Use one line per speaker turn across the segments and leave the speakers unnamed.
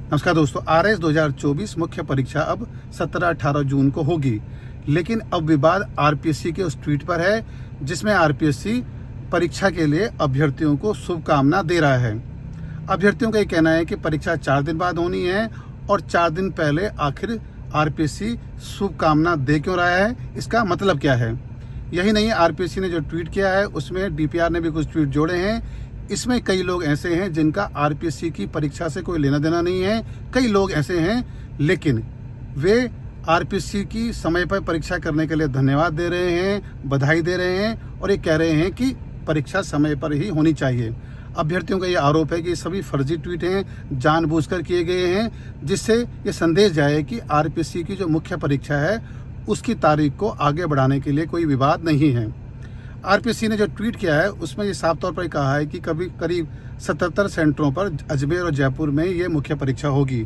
नमस्कार दोस्तों, RS 2024 मुख्य परीक्षा अब 17-18 जून को होगी। लेकिन अब विवाद आरपीएससी के उस ट्वीट पर है जिसमें आरपीएससी परीक्षा के लिए अभ्यर्थियों को शुभकामना दे रहा है। अभ्यर्थियों का ये कहना है कि परीक्षा 4 दिन बाद होनी है और 4 दिन पहले आखिर आरपीएससी शुभकामना दे क्यों रहा है, इसका मतलब क्या है। यही नहीं, आरपीएससी ने जो ट्वीट किया है उसमें डीपीआर ने भी कुछ ट्वीट जोड़े हैं। इसमें कई लोग ऐसे हैं जिनका आरपीएससी की परीक्षा से कोई लेना देना नहीं है। कई लोग ऐसे हैं लेकिन वे आरपीएससी की समय पर परीक्षा करने के लिए धन्यवाद दे रहे हैं, बधाई दे रहे हैं और ये कह रहे हैं कि परीक्षा समय पर ही होनी चाहिए। अभ्यर्थियों का ये आरोप है कि सभी फर्जी ट्वीट हैं, जानबूझकर किए गए हैं, जिससे ये संदेश जाए कि आरपीएससी की जो मुख्य परीक्षा है उसकी तारीख को आगे बढ़ाने के लिए कोई विवाद नहीं है। आरपीएससी ने जो ट्वीट किया है उसमें ये साफ तौर पर कहा है कि करीब 77 सेंटरों पर अजमेर और जयपुर में ये मुख्य परीक्षा होगी।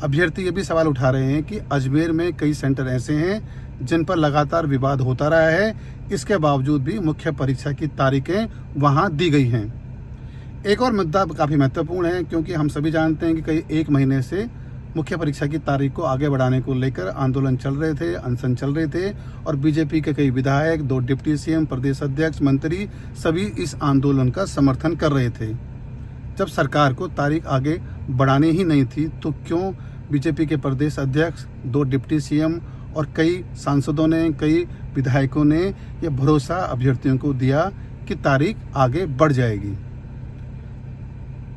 अभ्यर्थी ये भी सवाल उठा रहे हैं कि अजमेर में कई सेंटर ऐसे हैं जिन पर लगातार विवाद होता रहा है, इसके बावजूद भी मुख्य परीक्षा की तारीखें वहां दी गई हैं। एक और मुद्दा काफ़ी महत्वपूर्ण है क्योंकि हम सभी जानते हैं कि कई 1 महीने से मुख्य परीक्षा की तारीख को आगे बढ़ाने को लेकर आंदोलन चल रहे थे, अनशन चल रहे थे और बीजेपी के कई विधायक, 2 डिप्टी सीएम, प्रदेश अध्यक्ष, मंत्री सभी इस आंदोलन का समर्थन कर रहे थे। जब सरकार को तारीख आगे बढ़ानी ही नहीं थी तो क्यों बीजेपी के प्रदेश अध्यक्ष, 2 डिप्टी सीएम और कई सांसदों ने, कई विधायकों ने यह भरोसा अभ्यर्थियों को दिया कि तारीख आगे बढ़ जाएगी।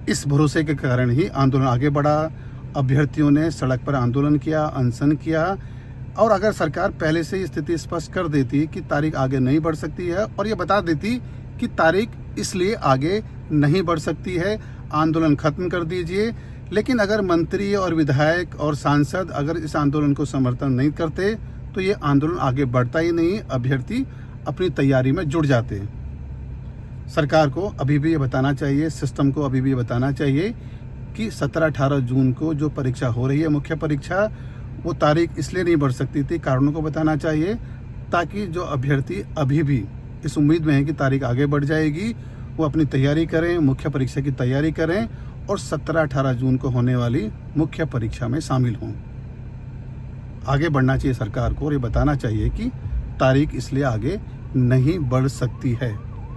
इस भरोसे के कारण ही आंदोलन आगे बढ़ा। अभ्यर्थियों ने सड़क पर आंदोलन किया, अनशन किया और अगर सरकार पहले से स्थिति स्पष्ट कर देती कि तारीख आगे नहीं बढ़ सकती है और ये बता देती कि तारीख इसलिए आगे नहीं बढ़ सकती है, आंदोलन खत्म कर दीजिए। लेकिन अगर मंत्री और विधायक और सांसद अगर इस आंदोलन को समर्थन नहीं करते तो ये आंदोलन आगे बढ़ता ही नहीं, अभ्यर्थी अपनी तैयारी में जुट जाते। सरकार को अभी भी ये बताना चाहिए, सिस्टम को अभी भी ये बताना चाहिए कि 17-18 जून को जो परीक्षा हो रही है मुख्य परीक्षा, वो तारीख इसलिए नहीं बढ़ सकती थी, कारणों को बताना चाहिए ताकि जो अभ्यर्थी अभी भी इस उम्मीद में है कि तारीख आगे बढ़ जाएगी वो अपनी तैयारी करें, मुख्य परीक्षा की तैयारी करें और 17-18 जून को होने वाली मुख्य परीक्षा में शामिल हों। आगे बढ़ना चाहिए सरकार को और ये बताना चाहिए कि तारीख इसलिए आगे नहीं बढ़ सकती है।